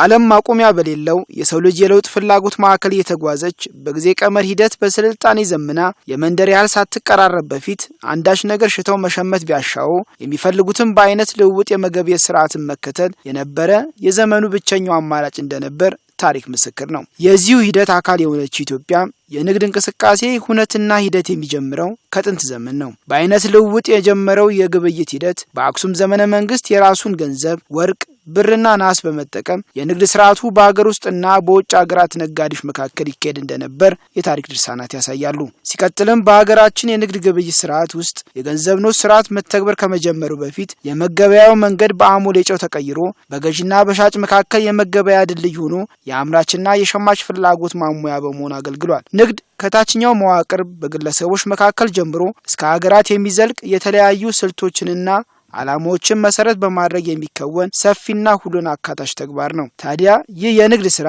ዓለም ማቆሚያ በሌለው የሰው ልጅ የለውጥ ፍላጎት ማዕከል እየተጓዘች በጊዜ ቀመር ሂደት በስልጣኔ ዘመና የመንደር ያህል ሳትቀራረብ በፊት አንዳች ነገር ሽተው መሸመት ቢያሻው የሚፈልጉትን በአይነት ልውውጥ የመገብየት ስርዓትን መከተል የነበረ የዘመኑ ብቸኛው አማራጭ እንደነበር ታሪክ ምስክር ነው። የዚሁ ሂደት አካል የሆነችው ኢትዮጵያ የንግድ እንቅስቃሴ ሁነትና ሂደት የሚጀምረው ከጥንት ዘመን ነው። በአይነት ልውውጥ የጀመረው የግብይት ሂደት በአክሱም ዘመነ መንግስት የራሱን ገንዘብ ወርቅ ብርና ናስ በመጠቀም የንግድ ስርዓቱ በአገር ውስጥና በውጭ ሀገራት ነጋዴዎች መካከል ይካሄድ እንደነበር የታሪክ ድርሳናት ያሳያሉ። ሲቀጥልም በሀገራችን የንግድ ግብይት ስርዓት ውስጥ የገንዘብ ኖት ስርዓት መተግበር ከመጀመሩ በፊት የመገበያው መንገድ በአሞሌ ጨው ተቀይሮ በገዥና በሻጭ መካከል የመገበያ ድልድይ ሆኖ የአምራችና የሸማች ፍላጎት ማሟያ በመሆን አገልግሏል። ንግድ ከታችኛው መዋቅር በግለሰቦች መካከል ጀምሮ እስከ ሀገራት የሚዘልቅ የተለያዩ ስልቶችንና ዓላማዎችን መሰረት በማድረግ የሚከወን ሰፊና ሁሉን አካታች ተግባር ነው። ታዲያ ይህ የንግድ ስራ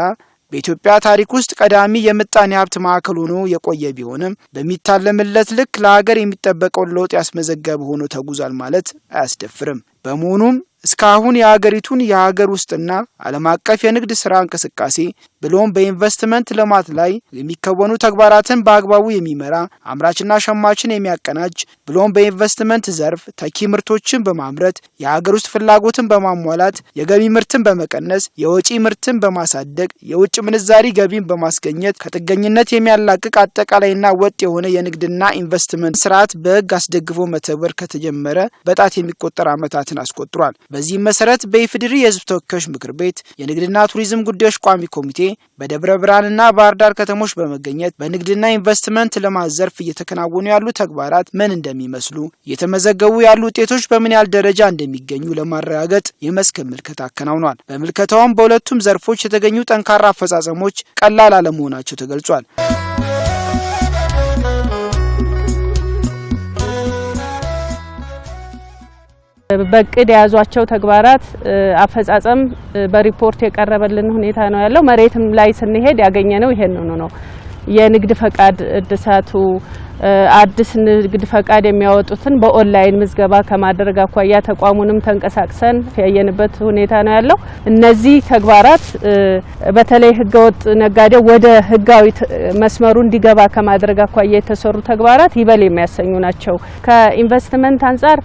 በኢትዮጵያ ታሪክ ውስጥ ቀዳሚ የምጣኔ ሀብት ማዕከል ሆኖ የቆየ ቢሆንም በሚታለምለት ልክ ለሀገር የሚጠበቀውን ለውጥ ያስመዘገበ ሆኖ ተጉዟል ማለት አያስደፍርም። በመሆኑም እስካሁን የሀገሪቱን የሀገር ውስጥና ዓለም አቀፍ የንግድ ስራ እንቅስቃሴ ብሎም በኢንቨስትመንት ልማት ላይ የሚከወኑ ተግባራትን በአግባቡ የሚመራ አምራችና ሸማችን የሚያቀናጅ ብሎም በኢንቨስትመንት ዘርፍ ተኪ ምርቶችን በማምረት የሀገር ውስጥ ፍላጎትን በማሟላት የገቢ ምርትን በመቀነስ የወጪ ምርትን በማሳደግ የውጭ ምንዛሪ ገቢን በማስገኘት ከጥገኝነት የሚያላቅቅ አጠቃላይና ወጥ የሆነ የንግድና ኢንቨስትመንት ስርዓት በሕግ አስደግፎ መተግበር ከተጀመረ በጣት የሚቆጠር ዓመታትን አስቆጥሯል። በዚህ መሰረት በኢፌዴሪ የሕዝብ ተወካዮች ምክር ቤት የንግድና ቱሪዝም ጉዳዮች ቋሚ ኮሚቴ በደብረ ብርሃንና ባህር ዳር ከተሞች በመገኘት በንግድና ኢንቨስትመንት ልማት ዘርፍ እየተከናወኑ ያሉ ተግባራት ምን እንደሚመስሉ እየተመዘገቡ ያሉ ውጤቶች በምን ያህል ደረጃ እንደሚገኙ ለማረጋገጥ የመስክ ምልከታ አከናውኗል። በምልከታውም በሁለቱም ዘርፎች የተገኙ ጠንካራ አፈጻጸሞች ቀላል አለመሆናቸው ተገልጿል። በቅድ ያዟቸው ተግባራት አፈጻጸም በሪፖርት የቀረበልን ሁኔታ ነው ያለው። መሬትም ላይ ስንሄድ ያገኘነው ይሄንን ነው። የንግድ ፈቃድ እድሳቱ አዲስ ንግድ ፈቃድ የሚያወጡትን በኦንላይን ምዝገባ ከማድረግ አኳያ ተቋሙንም ተንቀሳቅሰን ያየንበት ሁኔታ ነው ያለው። እነዚህ ተግባራት በተለይ ህገወጥ ነጋዴ ወደ ህጋዊ መስመሩ እንዲገባ ከማድረግ አኳያ የተሰሩ ተግባራት ይበል የሚያሰኙ ናቸው። ከኢንቨስትመንት አንፃር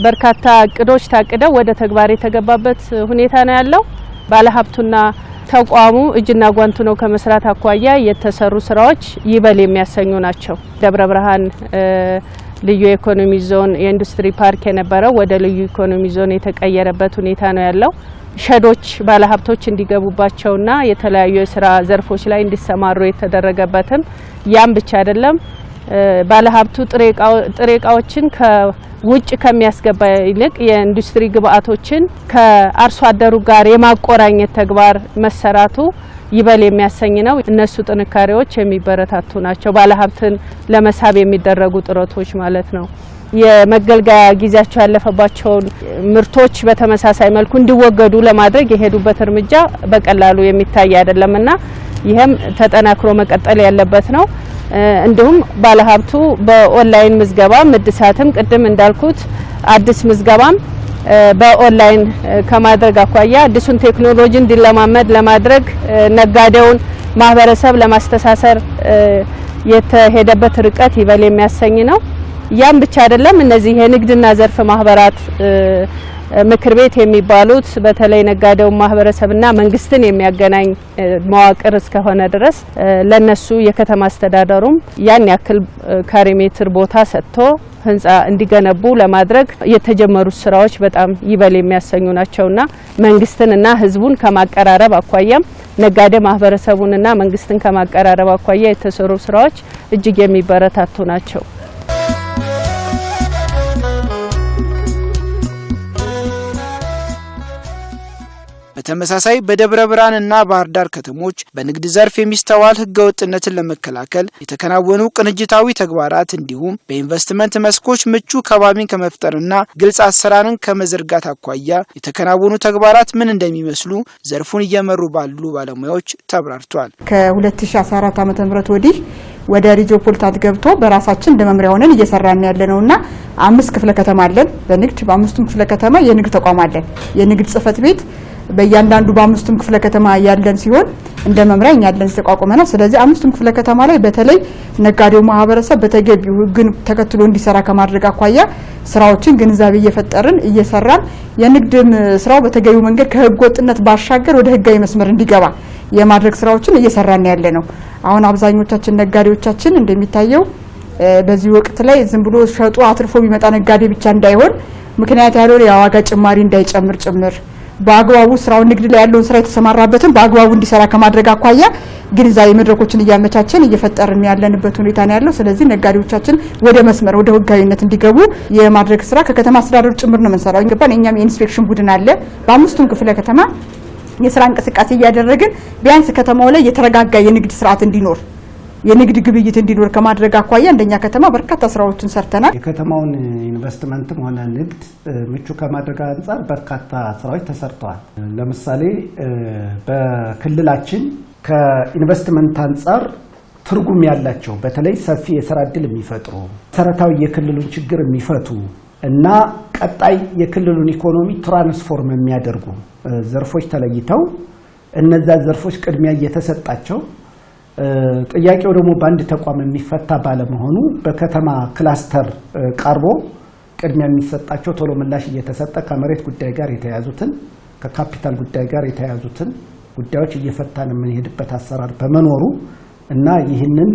በርካታ እቅዶች ታቅደው ወደ ተግባር የተገባበት ሁኔታ ነው ያለው። ባለሀብቱና ተቋሙ እጅና ጓንቱ ነው ከመስራት አኳያ የተሰሩ ስራዎች ይበል የሚያሰኙ ናቸው። ደብረ ብርሃን ልዩ ኢኮኖሚ ዞን የኢንዱስትሪ ፓርክ የነበረው ወደ ልዩ ኢኮኖሚ ዞን የተቀየረበት ሁኔታ ነው ያለው። ሸዶች ባለሀብቶች እንዲገቡባቸውና የተለያዩ የስራ ዘርፎች ላይ እንዲሰማሩ የተደረገበትም ያም ብቻ አይደለም። ባለሀብቱ ጥሬ እቃዎችን ከውጭ ከሚያስገባ ይልቅ የኢንዱስትሪ ግብአቶችን ከአርሶ አደሩ ጋር የማቆራኘት ተግባር መሰራቱ ይበል የሚያሰኝ ነው። እነሱ ጥንካሬዎች የሚበረታቱ ናቸው። ባለሀብትን ለመሳብ የሚደረጉ ጥረቶች ማለት ነው። የመገልገያ ጊዜያቸው ያለፈባቸውን ምርቶች በተመሳሳይ መልኩ እንዲወገዱ ለማድረግ የሄዱበት እርምጃ በቀላሉ የሚታይ አይደለምና ይሄም ተጠናክሮ መቀጠል ያለበት ነው። እንዲሁም ባለሀብቱ በኦንላይን ምዝገባ እድሳትም ቅድም እንዳልኩት አዲስ ምዝገባም በኦንላይን ከማድረግ አኳያ አዲሱን ቴክኖሎጂ እንዲለማመድ ለማድረግ ነጋዴውን ማህበረሰብ ለማስተሳሰር የተሄደበት ርቀት ይበል የሚያሰኝ ነው። ያም ብቻ አይደለም። እነዚህ የንግድና ዘርፍ ማህበራት ምክር ቤት የሚባሉት በተለይ ነጋዴው ማህበረሰብና መንግስትን የሚያገናኝ መዋቅር እስከሆነ ድረስ ለነሱ የከተማ አስተዳደሩም ያን ያክል ካሬ ሜትር ቦታ ሰጥቶ ህንጻ እንዲገነቡ ለማድረግ የተጀመሩ ስራዎች በጣም ይበል የሚያሰኙ ናቸውና መንግስትንና ህዝቡን ከማቀራረብ አኳያም ነጋዴ ማህበረሰቡንና መንግስትን ከማቀራረብ አኳያ የተሰሩ ስራዎች እጅግ የሚበረታቱ ናቸው። በተመሳሳይ በደብረ ብርሃንና ባህር ዳር ከተሞች በንግድ ዘርፍ የሚስተዋል ህገወጥነትን ለመከላከል የተከናወኑ ቅንጅታዊ ተግባራት እንዲሁም በኢንቨስትመንት መስኮች ምቹ ከባቢን ከመፍጠርና ግልጽ አሰራርን ከመዘርጋት አኳያ የተከናወኑ ተግባራት ምን እንደሚመስሉ ዘርፉን እየመሩ ባሉ ባለሙያዎች ተብራርቷል። ከ2014 ዓ.ም ወዲህ ወደ ሪጆፖልታት ገብቶ በራሳችን እንደመምሪያ ሆነን እየሰራን ያለነውና 5 ክፍለ ከተማ አለን። በንግድ በ5ቱም ክፍለ ከተማ የንግድ ተቋም አለን። የንግድ ጽህፈት ቤት በእያንዳንዱ በአምስቱም ክፍለ ከተማ ያለን ሲሆን እንደ መምሪያ ያለን ተቋቁመናል። ስለዚህ አምስቱም ክፍለ ከተማ ላይ በተለይ ነጋዴው ማህበረሰብ በተገቢው ህግን ተከትሎ እንዲሰራ ከማድረግ አኳያ ስራዎችን ግንዛቤ እየፈጠርን እየሰራን የንግድም ስራው በተገቢው መንገድ ከህግ ወጥነት ባሻገር ወደ ህጋዊ መስመር እንዲገባ የማድረግ ስራዎችን እየሰራን ያለ ነው። አሁን አብዛኞቻችን ነጋዴዎቻችን እንደሚታየው በዚህ ወቅት ላይ ዝም ብሎ ሸጡ አትርፎ ቢመጣ ነጋዴ ብቻ እንዳይሆን ምክንያት ያለው የዋጋ ጭማሪ እንዳይጨምር ጭምር በአግባቡ ስራውን ንግድ ላይ ያለውን ስራ የተሰማራበትን በአግባቡ እንዲሰራ ከማድረግ አኳያ ግንዛቤ መድረኮችን እያመቻቸን እየፈጠርን ያለንበት ሁኔታ ነው ያለው። ስለዚህ ነጋዴዎቻችን ወደ መስመር ወደ ህጋዊነት እንዲገቡ የማድረግ ስራ ከከተማ አስተዳደሩ ጭምር ነው የምንሰራው። እንግዲህ እኛም የኢንስፔክሽን ቡድን አለ በአምስቱም ክፍለ ከተማ የስራ እንቅስቃሴ እያደረግን ቢያንስ ከተማው ላይ የተረጋጋ የንግድ ስርዓት እንዲኖር የንግድ ግብይት እንዲኖር ከማድረግ አኳያ እንደኛ ከተማ በርካታ ስራዎችን ሰርተናል። የከተማውን ኢንቨስትመንትም ሆነ ንግድ ምቹ ከማድረግ አንፃር በርካታ ስራዎች ተሰርተዋል። ለምሳሌ በክልላችን ከኢንቨስትመንት አንፃር ትርጉም ያላቸው በተለይ ሰፊ የስራ ዕድል የሚፈጥሩ መሰረታዊ የክልሉን ችግር የሚፈቱ እና ቀጣይ የክልሉን ኢኮኖሚ ትራንስፎርም የሚያደርጉ ዘርፎች ተለይተው እነዛ ዘርፎች ቅድሚያ እየተሰጣቸው ጥያቄው ደግሞ በአንድ ተቋም የሚፈታ ባለመሆኑ በከተማ ክላስተር ቀርቦ ቅድሚያ የሚሰጣቸው ቶሎ ምላሽ እየተሰጠ ከመሬት ጉዳይ ጋር የተያዙትን ከካፒታል ጉዳይ ጋር የተያዙትን ጉዳዮች እየፈታን የምንሄድበት አሰራር በመኖሩ እና ይህንን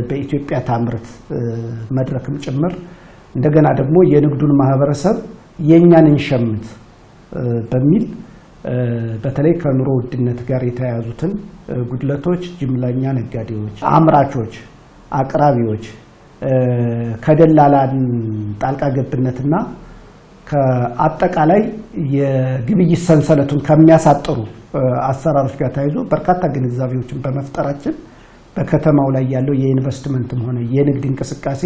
በኢትዮጵያ ታምርት መድረክም ጭምር እንደገና ደግሞ የንግዱን ማህበረሰብ የኛን እንሸምት በሚል በተለይ ከኑሮ ውድነት ጋር የተያያዙትን ጉድለቶች ጅምላኛ ነጋዴዎች፣ አምራቾች፣ አቅራቢዎች ከደላላን ጣልቃ ገብነትና ከአጠቃላይ የግብይት ሰንሰለቱን ከሚያሳጥሩ አሰራሮች ጋር ተያይዞ በርካታ ግንዛቤዎችን በመፍጠራችን በከተማው ላይ ያለው የኢንቨስትመንትም ሆነ የንግድ እንቅስቃሴ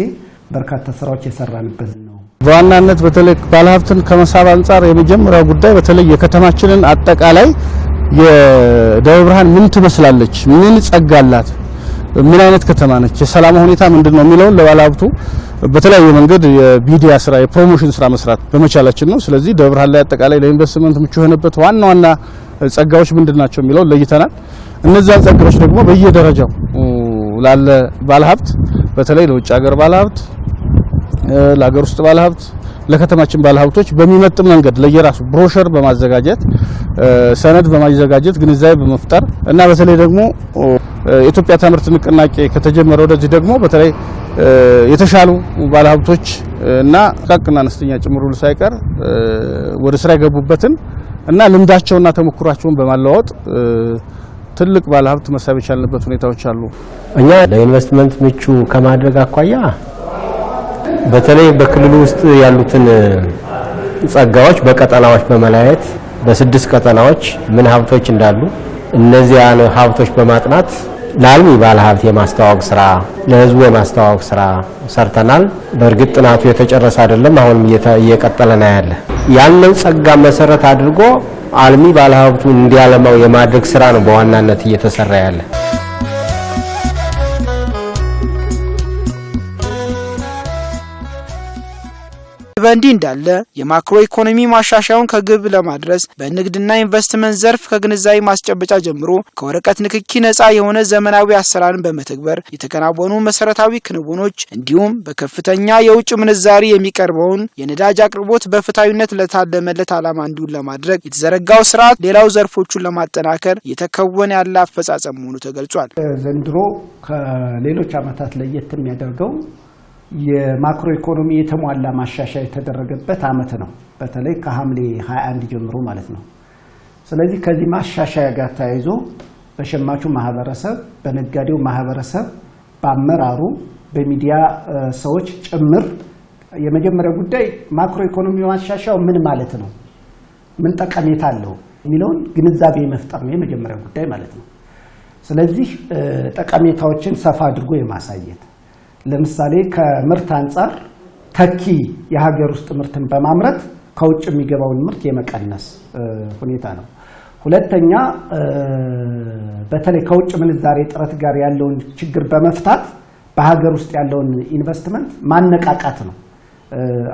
በርካታ ስራዎች የሰራንበት ነው። በዋናነት በተለይ ባለሀብትን ከመሳብ አንፃር የመጀመሪያው ጉዳይ በተለይ የከተማችንን አጠቃላይ የደብረ ብርሃን ምን ትመስላለች፣ ምን ጸጋላት፣ ምን አይነት ከተማ ነች፣ የሰላም ሁኔታ ምንድነው የሚለውን ለባለሀብቱ በተለያየ መንገድ የቢዲያ ስራ የፕሮሞሽን ስራ መስራት በመቻላችን ነው። ስለዚህ ደብረ ብርሃን ላይ አጠቃላይ ለኢንቨስትመንት ምቹ የሆነበት ዋና ዋና ጸጋዎች ምንድናቸው የሚለው ለይተናል። እነዛን ጸጋዎች ደግሞ በየደረጃው ላለ ባለሀብት በተለይ ለውጭ ሀገር ባለሀብት ለሀገር ውስጥ ባለሀብት ለከተማችን ባለሀብቶች በሚመጥን መንገድ ለየራሱ ብሮሸር በማዘጋጀት ሰነድ በማዘጋጀት ግንዛቤ በመፍጠር እና በተለይ ደግሞ የኢትዮጵያ ታምርት ንቅናቄ ከተጀመረ ወደዚህ ደግሞ በተለይ የተሻሉ ባለሀብቶች እና ጥቃቅንና አነስተኛ ጭምሩ ሳይቀር ወደ ስራ የገቡበትን እና ልምዳቸውና ተሞክሯቸውን በማለዋወጥ ትልቅ ባለሀብት መሳብ የቻልንበት ሁኔታዎች አሉ። እኛ ለኢንቨስትመንት ምቹ ከማድረግ አኳያ በተለይ በክልሉ ውስጥ ያሉትን ጸጋዎች በቀጠናዎች በመለያየት በ6 ቀጠናዎች ምን ሀብቶች እንዳሉ እነዚያን ሀብቶች በማጥናት ለአልሚ ባለሀብት የማስተዋወቅ ስራ ለህዝቡ የማስተዋወቅ ስራ ሰርተናል። በእርግጥ ጥናቱ የተጨረሰ አይደለም፣ አሁንም እየቀጠለ ነው ያለ። ያንን ጸጋ መሰረት አድርጎ አልሚ ባለሀብቱ እንዲያለማው የማድረግ ስራ ነው በዋናነት እየተሰራ ያለ። በእንዲህ እንዳለ የማክሮ ኢኮኖሚ ማሻሻያውን ከግብ ለማድረስ በንግድና ኢንቨስትመንት ዘርፍ ከግንዛቤ ማስጨበጫ ጀምሮ ከወረቀት ንክኪ ነፃ የሆነ ዘመናዊ አሰራርን በመተግበር የተከናወኑ መሰረታዊ ክንውኖች እንዲሁም በከፍተኛ የውጭ ምንዛሪ የሚቀርበውን የነዳጅ አቅርቦት በፍትሃዊነት ለታለመለት ዓላማ እንዲውል ለማድረግ የተዘረጋው ስርዓት ሌላው ዘርፎቹን ለማጠናከር የተከወነ ያለ አፈጻጸም መሆኑ ተገልጿል። ዘንድሮ ከሌሎች ዓመታት ለየት የሚያደርገው የማክሮ ኢኮኖሚ የተሟላ ማሻሻያ የተደረገበት አመት ነው። በተለይ ከሐምሌ 21 ጀምሮ ማለት ነው። ስለዚህ ከዚህ ማሻሻያ ጋር ተያይዞ በሸማቹ ማህበረሰብ፣ በነጋዴው ማህበረሰብ፣ በአመራሩ፣ በሚዲያ ሰዎች ጭምር የመጀመሪያው ጉዳይ ማክሮ ኢኮኖሚ ማሻሻያው ምን ማለት ነው፣ ምን ጠቀሜታ አለው የሚለውን ግንዛቤ መፍጠር ነው የመጀመሪያው ጉዳይ ማለት ነው። ስለዚህ ጠቀሜታዎችን ሰፋ አድርጎ የማሳየት ለምሳሌ ከምርት አንፃር ተኪ የሀገር ውስጥ ምርትን በማምረት ከውጭ የሚገባውን ምርት የመቀነስ ሁኔታ ነው። ሁለተኛ በተለይ ከውጭ ምንዛሬ ጥረት ጋር ያለውን ችግር በመፍታት በሀገር ውስጥ ያለውን ኢንቨስትመንት ማነቃቃት ነው።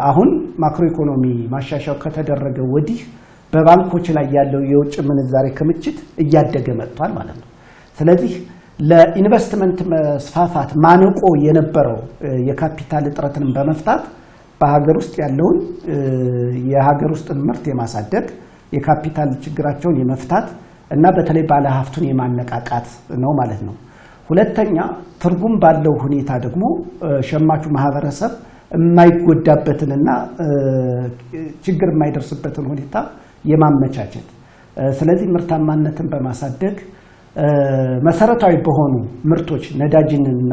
አሁን ማክሮ ኢኮኖሚ ማሻሻያው ከተደረገ ወዲህ በባንኮች ላይ ያለው የውጭ ምንዛሬ ክምችት እያደገ መጥቷል ማለት ነው። ስለዚህ ለኢንቨስትመንት መስፋፋት ማነቆ የነበረው የካፒታል እጥረትን በመፍታት በሀገር ውስጥ ያለውን የሀገር ውስጥ ምርት የማሳደግ የካፒታል ችግራቸውን የመፍታት እና በተለይ ባለሀብቱን የማነቃቃት ነው ማለት ነው። ሁለተኛ ትርጉም ባለው ሁኔታ ደግሞ ሸማቹ ማህበረሰብ የማይጎዳበትንና ችግር የማይደርስበትን ሁኔታ የማመቻቸት ስለዚህ ምርታማነትን በማሳደግ መሰረታዊ በሆኑ ምርቶች ነዳጅንና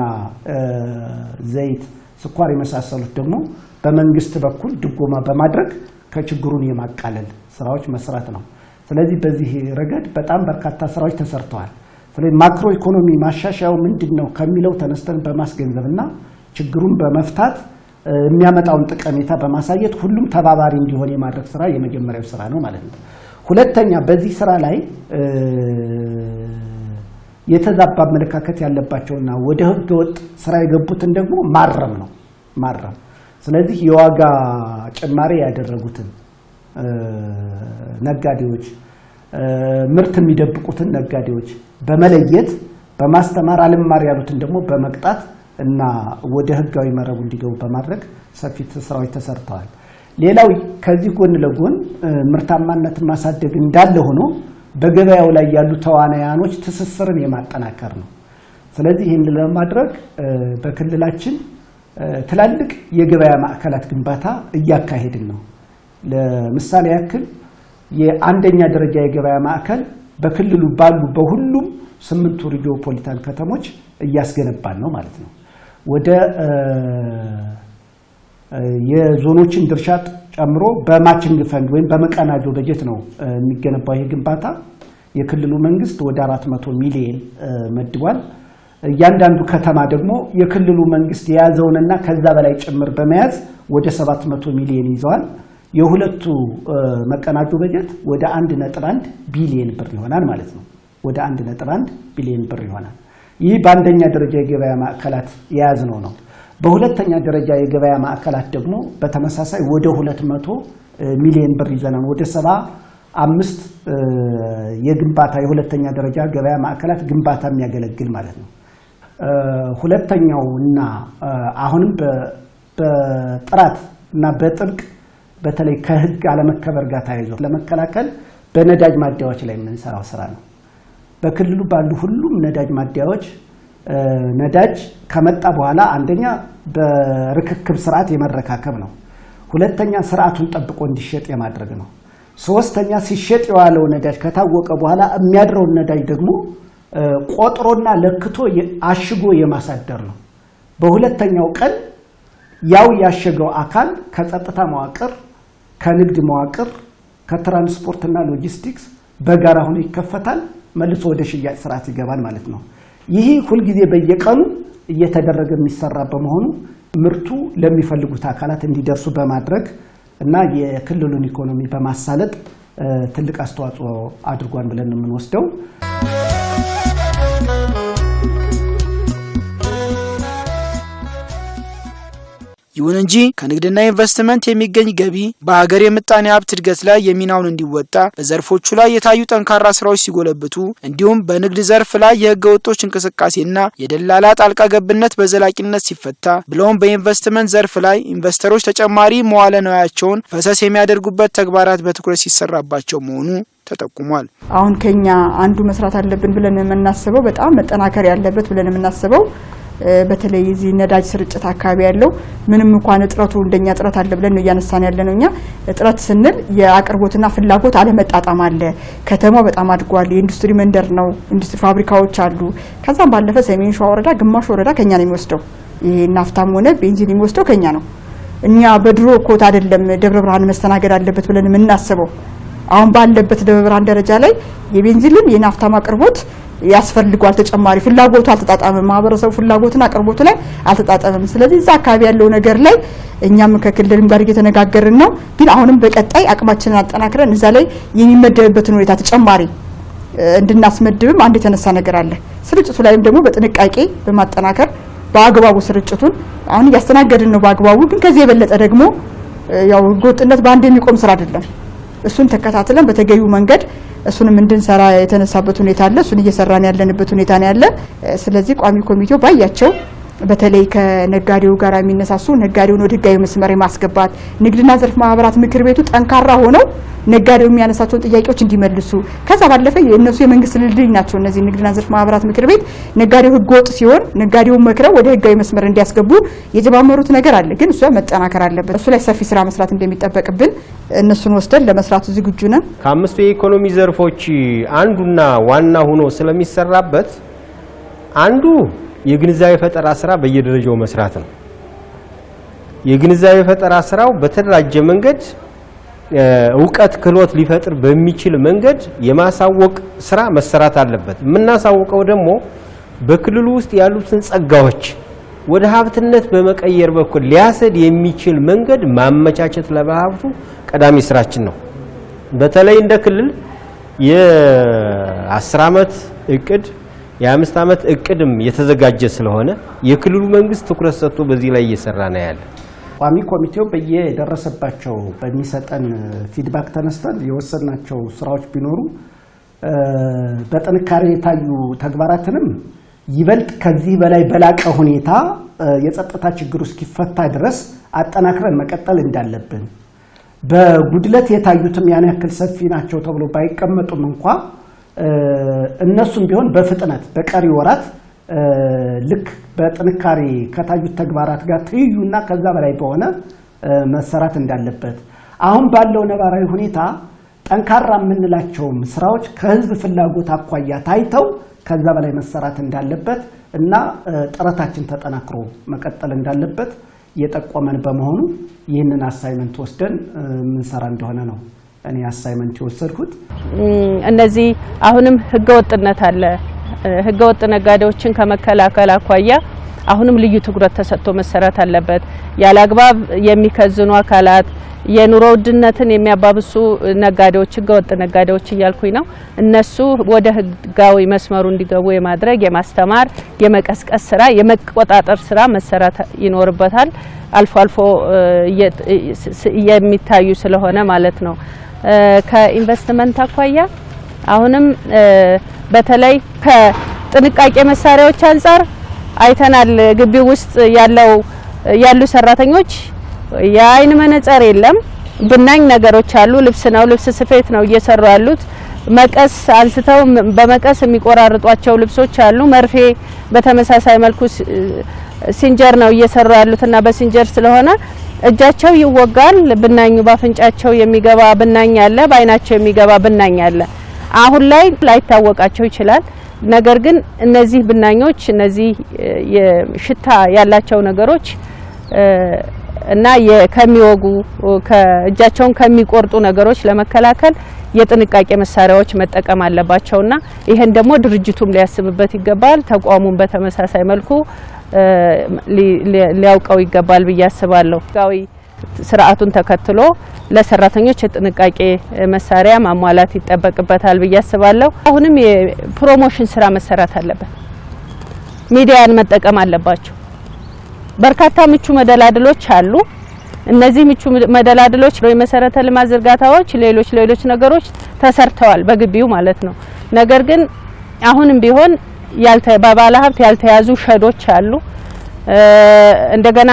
ዘይት፣ ስኳር የመሳሰሉት ደግሞ በመንግስት በኩል ድጎማ በማድረግ ከችግሩን የማቃለል ስራዎች መስራት ነው። ስለዚህ በዚህ ረገድ በጣም በርካታ ስራዎች ተሰርተዋል። ስለዚህ ማክሮ ኢኮኖሚ ማሻሻያው ምንድነው ከሚለው ተነስተን በማስገንዘብና ችግሩን በመፍታት የሚያመጣውን ጠቀሜታ በማሳየት ሁሉም ተባባሪ እንዲሆን የማድረግ ስራ የመጀመሪያው ስራ ነው ማለት ነው። ሁለተኛ በዚህ ስራ ላይ የተዛባ አመለካከት ያለባቸውና ወደ ህገ ወጥ ስራ የገቡትን ደግሞ ማረም ነው ማረም። ስለዚህ የዋጋ ጭማሪ ያደረጉትን ነጋዴዎች፣ ምርት የሚደብቁትን ነጋዴዎች በመለየት በማስተማር አልማር ያሉትን ደግሞ በመቅጣት እና ወደ ህጋዊ መረቡ እንዲገቡ በማድረግ ሰፊ ስራዎች ተሰርተዋል። ሌላው ከዚህ ጎን ለጎን ምርታማነትን ማሳደግ እንዳለ ሆኖ በገበያው ላይ ያሉ ተዋናያኖች ትስስርን የማጠናከር ነው። ስለዚህ ይህን ለማድረግ በክልላችን ትላልቅ የገበያ ማዕከላት ግንባታ እያካሄድን ነው። ለምሳሌ ያክል የአንደኛ ደረጃ የገበያ ማዕከል በክልሉ ባሉ በሁሉም 8 ሪጂኦፖሊታን ከተሞች እያስገነባን ነው ማለት ነው። ወደ የዞኖችን ድርሻ ጨምሮ በማችንግ ፈንድ ወይም በመቀናጆ በጀት ነው የሚገነባው። ይሄ ግንባታ የክልሉ መንግስት ወደ 400 ሚሊዮን መድቧል። እያንዳንዱ ከተማ ደግሞ የክልሉ መንግስት የያዘውንና ከዛ በላይ ጭምር በመያዝ ወደ 700 ሚሊዮን ይዘዋል። የሁለቱ መቀናጆ በጀት ወደ 1.1 ቢሊዮን ብር ይሆናል ማለት ነው። ወደ 1.1 ቢሊዮን ብር ይሆናል። ይህ በአንደኛ ደረጃ የገበያ ማዕከላት የያዝነው ነው። በሁለተኛ ደረጃ የገበያ ማዕከላት ደግሞ በተመሳሳይ ወደ 200 ሚሊዮን ብር ይዘናል። ወደ 75 የግንባታ የሁለተኛ ደረጃ ገበያ ማዕከላት ግንባታ የሚያገለግል ማለት ነው። ሁለተኛውና አሁንም በጥራት እና በጥብቅ በተለይ ከህግ አለመከበር ጋር ተያይዞ ለመከላከል በነዳጅ ማደያዎች ላይ የምንሰራው ስራ ነው። በክልሉ ባሉ ሁሉም ነዳጅ ማደያዎች ነዳጅ ከመጣ በኋላ አንደኛ በርክክብ ስርዓት የመረካከብ ነው። ሁለተኛ ስርዓቱን ጠብቆ እንዲሸጥ የማድረግ ነው። ሶስተኛ ሲሸጥ የዋለው ነዳጅ ከታወቀ በኋላ የሚያድረውን ነዳጅ ደግሞ ቆጥሮና ለክቶ አሽጎ የማሳደር ነው። በሁለተኛው ቀን ያው ያሸገው አካል ከጸጥታ መዋቅር፣ ከንግድ መዋቅር፣ ከትራንስፖርትና ሎጂስቲክስ በጋራ ሆኖ ይከፈታል። መልሶ ወደ ሽያጭ ስርዓት ይገባል ማለት ነው። ይህ ሁልጊዜ በየቀኑ እየተደረገ የሚሰራ በመሆኑ ምርቱ ለሚፈልጉት አካላት እንዲደርሱ በማድረግ እና የክልሉን ኢኮኖሚ በማሳለጥ ትልቅ አስተዋጽኦ አድርጓል ብለን ነው የምንወስደው። ይሁን እንጂ ከንግድና ኢንቨስትመንት የሚገኝ ገቢ በሀገር የምጣኔ ሀብት እድገት ላይ የሚናውን እንዲወጣ በዘርፎቹ ላይ የታዩ ጠንካራ ስራዎች ሲጎለብቱ እንዲሁም በንግድ ዘርፍ ላይ የህገ ወጦች እንቅስቃሴና የደላላ ጣልቃ ገብነት በዘላቂነት ሲፈታ ብለውም በኢንቨስትመንት ዘርፍ ላይ ኢንቨስተሮች ተጨማሪ መዋለ ንዋያቸውን ፈሰስ የሚያደርጉበት ተግባራት በትኩረት ሲሰራባቸው መሆኑ ተጠቁሟል። አሁን ከኛ አንዱ መስራት አለብን ብለን የምናስበው በጣም መጠናከር ያለበት ብለን የምናስበው በተለይ እዚህ ነዳጅ ስርጭት አካባቢ ያለው ምንም እንኳን እጥረቱ እንደኛ እጥረት አለ ብለን እያነሳን ያለነው እኛ እጥረት ስንል የአቅርቦትና ፍላጎት አለመጣጣም አለ። ከተማው በጣም አድጓል። የኢንዱስትሪ መንደር ነው። ኢንዱስትሪ ፋብሪካዎች አሉ። ከዛም ባለፈ ሰሜን ሸዋ ወረዳ ግማሽ ወረዳ ከኛ ነው የሚወስደው። ይሄ ናፍታም ሆነ ቤንዚን የሚወስደው ከኛ ነው። እኛ በድሮ ኮት አይደለም ደብረ ብርሃን መስተናገድ አለበት ብለን የምናስበው። አሁን ባለበት ደብረ ብርሃን ደረጃ ላይ የቤንዚንም የናፍታም አቅርቦት ያስፈልጋል። ተጨማሪ ፍላጎቱ አልተጣጣመም። ማህበረሰቡ ፍላጎትና አቅርቦቱ ላይ አልተጣጣመም። ስለዚህ እዛ አካባቢ ያለው ነገር ላይ እኛም ከክልልም ጋር እየተነጋገርን ነው። ግን አሁንም በቀጣይ አቅማችንን አጠናክረን እዛ ላይ የሚመደብበትን ሁኔታ ተጨማሪ እንድናስመድብም አንድ የተነሳ ነገር አለ። ስርጭቱ ላይም ደግሞ በጥንቃቄ በማጠናከር በአግባቡ ስርጭቱን አሁን እያስተናገድን ነው በአግባቡ። ግን ከዚህ የበለጠ ደግሞ ያው ህገወጥነት በአንድ የሚቆም ስራ አይደለም። እሱን ተከታትለን በተገቢው መንገድ እሱንም እንድንሰራ የተነሳበት ሁኔታ አለ። እሱን እየሰራን ያለንበት ሁኔታ ነው ያለ። ስለዚህ ቋሚ ኮሚቴው ባያቸው በተለይ ከነጋዴው ጋር የሚነሳሱ ነጋዴውን ወደ ህጋዊ መስመር የማስገባት ንግድና ዘርፍ ማህበራት ምክር ቤቱ ጠንካራ ሆነው ነጋዴው የሚያነሳቸውን ጥያቄዎች እንዲመልሱ ከዛ ባለፈ የነሱ የመንግስት ልልኝ ናቸው። እነዚህ ንግድና ዘርፍ ማህበራት ምክር ቤት ነጋዴው ህገወጥ ሲሆን ነጋዴውን መክረው ወደ ህጋዊ መስመር እንዲያስገቡ የጀማመሩት ነገር አለ። ግን እሱ መጠናከር አለበት። እሱ ላይ ሰፊ ስራ መስራት እንደሚጠበቅብን እነሱን ወስደን ለመስራት ዝግጁ ነን። ከአምስቱ የኢኮኖሚ ዘርፎች አንዱና ዋና ሆኖ ስለሚሰራበት አንዱ የግንዛቤ ፈጠራ ስራ በየደረጃው መስራት ነው። የግንዛቤ ፈጠራ ስራው በተደራጀ መንገድ እውቀት ክህሎት ሊፈጥር በሚችል መንገድ የማሳወቅ ስራ መሰራት አለበት። የምናሳውቀው ደግሞ በክልሉ ውስጥ ያሉትን ጸጋዎች ወደ ሀብትነት በመቀየር በኩል ሊያሰድ የሚችል መንገድ ማመቻቸት ለባለሀብቱ ቀዳሚ ስራችን ነው። በተለይ እንደ ክልል የ10 ዓመት እቅድ የ5 ዓመት እቅድም የተዘጋጀ ስለሆነ የክልሉ መንግስት ትኩረት ሰጥቶ በዚህ ላይ እየሰራ ነው ያለ። ቋሚ ኮሚቴው በየደረሰባቸው በሚሰጠን ፊድባክ ተነስተን የወሰናቸው ስራዎች ቢኖሩ በጥንካሬ የታዩ ተግባራትንም ይበልጥ ከዚህ በላይ በላቀ ሁኔታ የጸጥታ ችግሩ እስኪፈታ ድረስ አጠናክረን መቀጠል እንዳለብን፣ በጉድለት የታዩትም ያን ያክል ሰፊ ናቸው ተብሎ ባይቀመጡም እንኳ እነሱም ቢሆን በፍጥነት በቀሪ ወራት ልክ በጥንካሬ ከታዩት ተግባራት ጋር ትይዩና ከዛ በላይ በሆነ መሰራት እንዳለበት፣ አሁን ባለው ነባራዊ ሁኔታ ጠንካራ የምንላቸው ስራዎች ከህዝብ ፍላጎት አኳያ ታይተው ከዛ በላይ መሰራት እንዳለበት እና ጥረታችን ተጠናክሮ መቀጠል እንዳለበት የጠቆመን በመሆኑ ይህንን አሳይመንት ወስደን ምንሰራ እንደሆነ ነው እኔ አሳይመንት የወሰድኩት። እነዚህ አሁንም ህገወጥነት አለ። ህገወጥ ነጋዴዎችን ከመከላከል አኳያ አሁንም ልዩ ትኩረት ተሰጥቶ መሰራት አለበት። ያለአግባብ የሚከዝኑ አካላት የኑሮ ውድነትን የሚያባብሱ ነጋዴዎች ህገወጥ ነጋዴዎች እያልኩኝ ነው። እነሱ ወደ ህጋዊ መስመሩ እንዲገቡ የማድረግ የማስተማር የመቀስቀስ ስራ የመቆጣጠር ስራ መሰራት ይኖርበታል። አልፎ አልፎ የሚታዩ ስለሆነ ማለት ነው። ከኢንቨስትመንት አኳያ አሁንም በተለይ ከጥንቃቄ መሳሪያዎች አንፃር አይተናል። ግቢ ውስጥ ያሉ ሰራተኞች የአይን መነጽር የለም፣ ብናኝ ነገሮች አሉ። ልብስ ስፌት ነው እየሰሩ ያሉት። መቀስ አንስተው በመቀስ የሚቆራርጧቸው ልብሶች አሉ። መርፌ በተመሳሳይ መልኩ ሲንጀር ነው እየሰሩ ያሉትና በሲንጀር ስለሆነ እጃቸው ይወጋል። ብናኙ ባፍንጫቸው የሚገባ ብናኝ አለ፣ በአይናቸው የሚገባ ብናኝ አለ። አሁን ላይ ላይታወቃቸው ይችላል። ነገር ግን እነዚህ ብናኞች እነዚህ የሽታ ያላቸው ነገሮች እና ከሚወጉ ከእጃቸውን ከሚቆርጡ ነገሮች ለመከላከል የጥንቃቄ መሳሪያዎች መጠቀም አለባቸውና ይሄን ደግሞ ድርጅቱም ሊያስብበት ይገባል። ተቋሙም በተመሳሳይ መልኩ ሊያውቀው ይገባል ብዬ አስባለሁ። ህጋዊ ስርዓቱን ተከትሎ ለሰራተኞች የጥንቃቄ መሳሪያ ማሟላት ይጠበቅበታል ብዬ አስባለሁ። አሁንም የፕሮሞሽን ስራ መሰራት አለበት። ሚዲያን መጠቀም አለባቸው። በርካታ ምቹ መደላድሎች አሉ። እነዚህ ምቹ መደላድሎች የመሰረተ ልማት ዝርጋታዎች ሌሎች ነገሮች ተሰርተዋል በግቢው ማለት ነው። ነገር ግን አሁንም ቢሆን በባለ ሀብት ያልተያዙ ሸዶች አሉ። እንደገና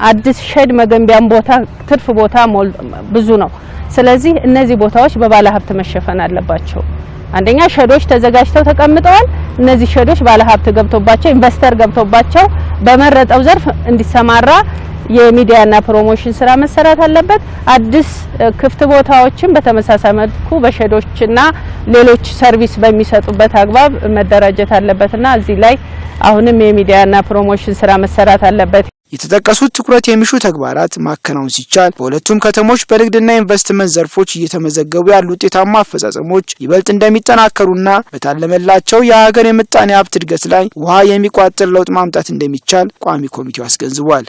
አዲስ ሸድ መገንቢያም ቦታ ትርፍ ቦታ ብዙ ነው። ስለዚህ እነዚህ ቦታዎች በባለ ሀብት መሸፈን አለባቸው። አንደኛ ሸዶች ተዘጋጅተው ተቀምጠዋል። እነዚህ ሸዶች ባለ ሀብት ገብቶባቸው ኢንቨስተር ገብቶባቸው በመረጠው ዘርፍ እንዲሰማራ የሚዲያና ፕሮሞሽን ስራ መሰራት አለበት። አዲስ ክፍት ቦታዎችን በተመሳሳይ መልኩ በሸዶችና ሌሎች ሰርቪስ በሚሰጡበት አግባብ መደራጀት አለበትና እዚህ ላይ አሁንም የሚዲያና ፕሮሞሽን ስራ መሰራት አለበት። የተጠቀሱት ትኩረት የሚሹ ተግባራት ማከናወን ሲቻል በሁለቱም ከተሞች በንግድና ኢንቨስትመንት ዘርፎች እየተመዘገቡ ያሉ ውጤታማ አፈጻጸሞች ይበልጥ እንደሚጠናከሩና በታለመላቸው የሀገር የምጣኔ ሀብት እድገት ላይ ውሃ የሚቋጥር ለውጥ ማምጣት እንደሚቻል ቋሚ ኮሚቴው አስገንዝቧል።